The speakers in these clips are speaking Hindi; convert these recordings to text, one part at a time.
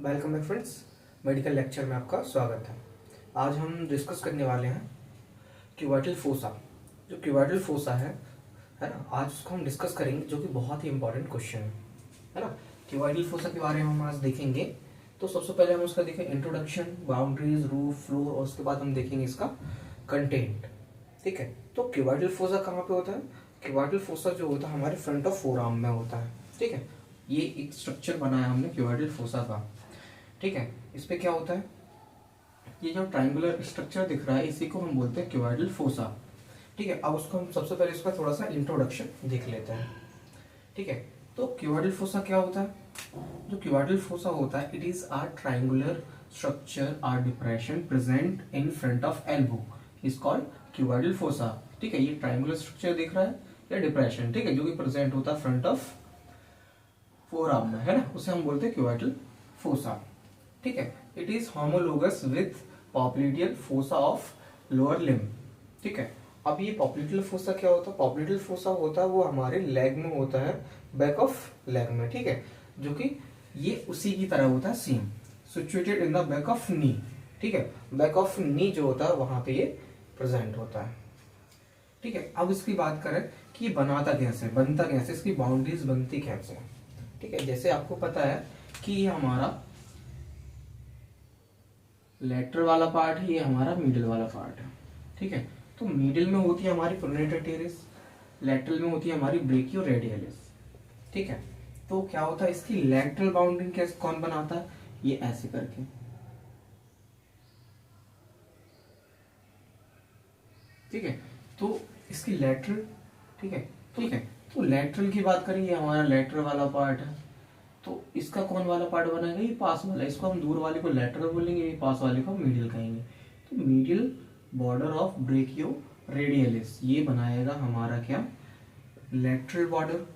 Welcome back friends. Medical lecture में आपका स्वागत है। आज हम डिस्कस करने वाले हैं क्यूबाइटल फोसा। जो क्यूबाइटल फोसा है ना, आज उसको हम डिस्कस करेंगे, जो कि बहुत ही इंपॉर्टेंट क्वेश्चन है ना। क्यूबाइटल फोसा के बारे में हम आज देखेंगे। तो सबसे पहले हम उसका देखें इंट्रोडक्शन, बाउंड्रीज, रूफ, फ्लोर, और उसके बाद हम देखेंगे इसका कंटेंट। ठीक है, तो क्यूबाइटल फोसा कहाँ पे होता है? क्यूबाइटल फोसा जो होता है हमारे फ्रंट ऑफ फोर आर्म में होता है। ठीक है, ये एक स्ट्रक्चर बनाया हमने क्यूबाइटल फोसा का। ठीक है, इस पे क्या होता है, ये जो ट्रायंगुलर स्ट्रक्चर दिख रहा है इसी को हम बोलते हैं क्यूबाइटल फोसा। ठीक है, अब उसको हम सबसे पहले इसका थोड़ा सा इंट्रोडक्शन देख लेते हैं। ठीक है, तो क्यूबाइटल फोसा क्या होता है? जो क्यूबाइटल फोसा होता है, it is or triangular structure or depression present in front of elbow is called cubital fossa. ठीक है, ये ट्रायंगुलर स्ट्रक्चर दिख रहा है या डिप्रेशन, ठीक है, जो कि प्रेजेंट होता है फ्रंट ऑफ फोर आर्म में, है ना, उसे हम बोलते हैं क्यूबाइटल फोसा। ठीक है, it is homologous with popliteal fossa of lower limb. ठीक है, अब ये पॉप्लिटियल फोसा क्या होता है? पॉप्लिटियल फोसा होता है वो हमारे लेग में होता है, बैक ऑफ लेग में। ठीक है, जो कि ये उसी की तरह होता है same, situated in the back of नी। ठीक है, बैक ऑफ नी जो होता है वहां पे ये प्रेजेंट होता है। ठीक है, अब इसकी बात करें कि ये बनाता कैसे, बनता कैसे, इसकी बाउंड्रीज बनती कैसे। ठीक है, जैसे आपको पता है कि ये हमारा लेटरल वाला पार्ट है, ये हमारा मिडिल वाला पार्ट है। ठीक है, तो मिडिल में होती है हमारी प्रोनेटर टेरिस, लेटरल में होती है हमारी ब्रेकियो रेडियलिस। ठीक है, तो क्या होता है, इसकी लेटरल बाउंड्री कैसे कौन बनाता है? ये ऐसे करके। ठीक है, तो इसकी लेटरल, ठीक है, ठीक है, तो लेटरल की बात करें, ये हमारा लेटरल वाला पार्ट है। तो इसका कौन वाला पार्ट बनेगा? ये पास वाला। इसको हम दूर वाले को लेटरल बोलेंगे, ये पास वाले को मीडियल कहेंगे। तो मीडियल बॉर्डर ऑफ ब्रेकियो रेडियलिस ये बनाएगा हमारा क्या? Lateral border.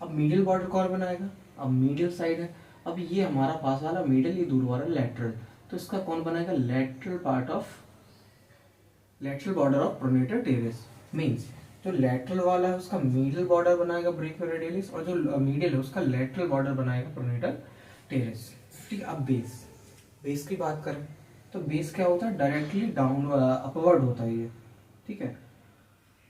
अब मीडियल बॉर्डर कौन बनाएगा? अब मीडियल साइड है, अब ये हमारा पास वाला मीडियल, ये दूर वाला लेटरल, तो इसका कौन बनाएगा? Lateral part of lateral border of pronator terrace. Means जो लेटरल वाला है उसका मीडियल बॉर्डर बनाएगा ब्रेकियो रेडियलिस, और जो मीडियल है उसका लेटरल बॉर्डर बनाएगा प्रोनेटर टेरिस। ठीक है, अब बेस, बेस की बात करें तो बेस क्या होता है? डायरेक्टली डाउन अपवर्ड होता है ये। ठीक है,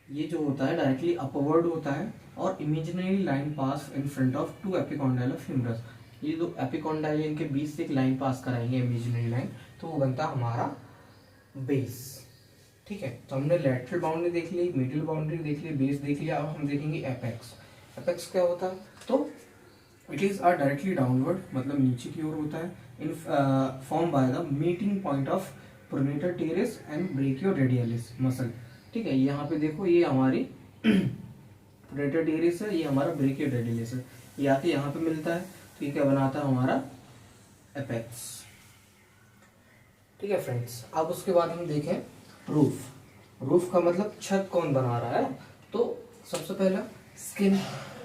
ये जो होता है डायरेक्टली अपवर्ड होता है, और imaginary line pass in front of two epicondyle of humerus. ये दो एपिकॉन्डाइल इनके बीच से एक लाइन पास कराएंगे, इमेजिनरी लाइन, तो वो बनता हमारा बेस। ठीक है, तो हमने लेटरल बाउंड्री देख ली, मिडिल बाउंड्री देख ली, बेस देख लिया। अब हम देखेंगे एपेक्स। एपेक्स क्या होता है? तो it is are directly downward, मतलब नीचे की ओर होता है, in form by the meeting point of pronator teres and brachioradialis muscle. ठीक है, यहाँ पे देखो, ये हमारी प्रोनेटर टेरिस है, ये हमारा ब्रेकियो रेडियलिस है, ये आके यहाँ पे मिलता है, तो ये क्या बनाता है? हमारा एपेक्स। ठीक है फ्रेंड्स, अब उसके बाद हम देखें रूफ। रूफ का मतलब छत कौन बना रहा है? तो सबसे पहला स्किन,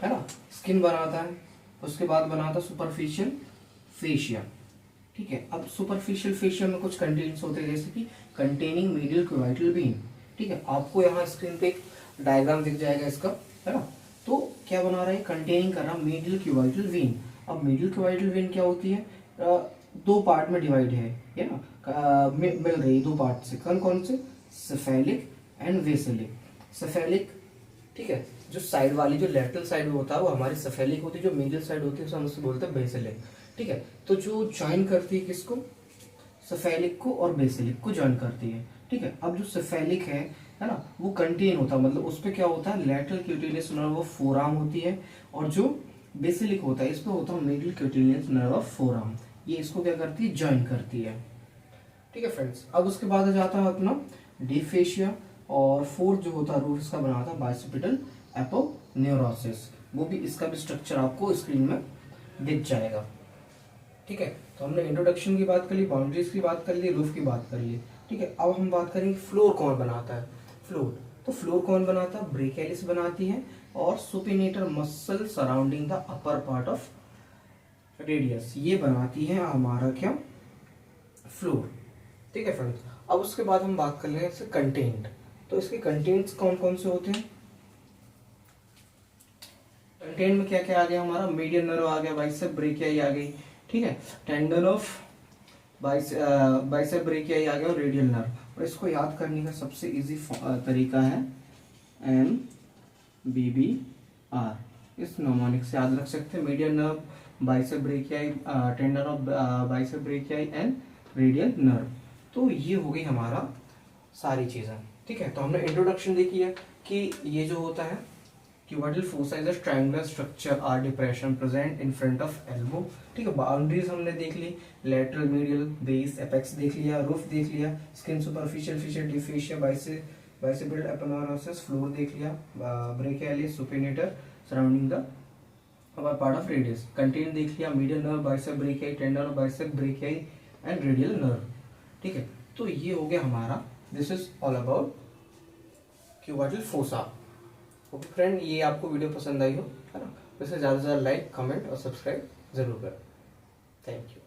है ना, स्किन बनाता है। उसके बाद बनाता है सुपरफिशियल फेशिया। ठीक है, अब सुपरफिशियल फेशिया में कुछ कंटेंट्स होते हैं, जैसे कि कंटेनिंग मीडियल क्यूबाइटल बीन। ठीक है, आपको यहाँ स्क्रीन पे एक डायग्राम दिख जाएगा इसका, है ना। तो क्या बना रहा है? कंटेनिंग कर रहा मीडियल क्यूबाइटल वेन। अब मीडियल क्यूबाइटल वेन क्या होती है? दो पार्ट में डिवाइड है ना, मिल रही दो पार्ट से। कौन कौन से? Cephalic and वेसिलिक। सेफेलिक, ठीक है, जो साइड वाली, जो लेटरल साइड होता है वो हमारी सेफेलिक होती है, जो मीडियल साइड होती है उसे हम उससे बोलते हैं बेसिलिक। ठीक है, तो जो ज्वाइन करती है किसको? सेफेलिक को और बेसिलिक को ज्वाइन करती है। ठीक है, अब जो सेफेलिक है ना, वो कंटेन होता है, मतलब उस पर क्या होता है? लेटरल क्यूटिलियस नर्व ऑफ फोरआर्म होती है, और जो बेसिलिक होता है इस पर होता है मीडियल क्यूटिलियस नर्व ऑफ फोरआर्म। ये इसको क्या करती है? ज्वाइन करती है। ठीक है फ्रेंड्स, अब उसके बाद आ जाता है अपना डीप फेशिया, और फोर्थ जो होता है रूट इसका बनाता है बाइसिपिटल एपोन्यूरोसिस। वो भी, इसका भी स्ट्रक्चर आपको स्क्रीन में दिख जाएगा। ठीक है, तो हमने इंट्रोडक्शन की बात कर ली, बाउंड्रीज की बात कर ली, रूफ की बात कर ली। ठीक है, अब हम बात करेंगे फ्लोर कौन बनाता है। फ्लोर, तो फ्लोर कौन बनाता है? ब्रेकियलिस बनाती है, और supinator muscle surrounding the upper part of radius, ये बनाती है हमारा क्या? फ्लोर। ठीक है फ्रेंड्स, अब उसके बाद हम बात कर लेंगे इससे कंटेंट। तो इसके कंटेंट्स कौन कौन से होते हैं? कंटेंट में क्या क्या आ गया हमारा? मीडियन नर्व आ गया, बाइसेप ब्रेकियाई आ गई। ठीक है। टेंडन ऑफ बाइसेप ब्रेकियाई आ गया और रेडियल नर्व। और इसको याद करने का सबसे इजी तरीका है MBBR। इस नोमोनिक से याद रख सकते हैं, medial nerve, bicep brachii, tendon of bicep brachii and radial nerve. तो ये हो गई हमारा सारी चीज़ें, ठीक है। तो हमने इंट्रोडक्शन देखी है कि ये जो होता है cubital fossa is a triangular structure or depression present in front of elbow, ठीक है। बाउंड्रीज हमने देख ली, लेटरल, मीडियल, बेस, एपेक्स देख लिया, रूफ देख लिया, skin, superficial fascia, deep fascia, bicipital aponeurosis, floor देख लिया, brachialis, supinator surrounding the upper part of radius, content देख लिया, medial nerve, bicep brachii, tendon of bicep brachii and radial nerve, ठीक है। तो ये हो गया हमारा, this is all about cubital fossa. Okay friend, ये आपको वीडियो पसंद आई हो, है ना, वैसे ज़्यादा से ज़्यादा लाइक, कमेंट और सब्सक्राइब जरूर करें। Thank you.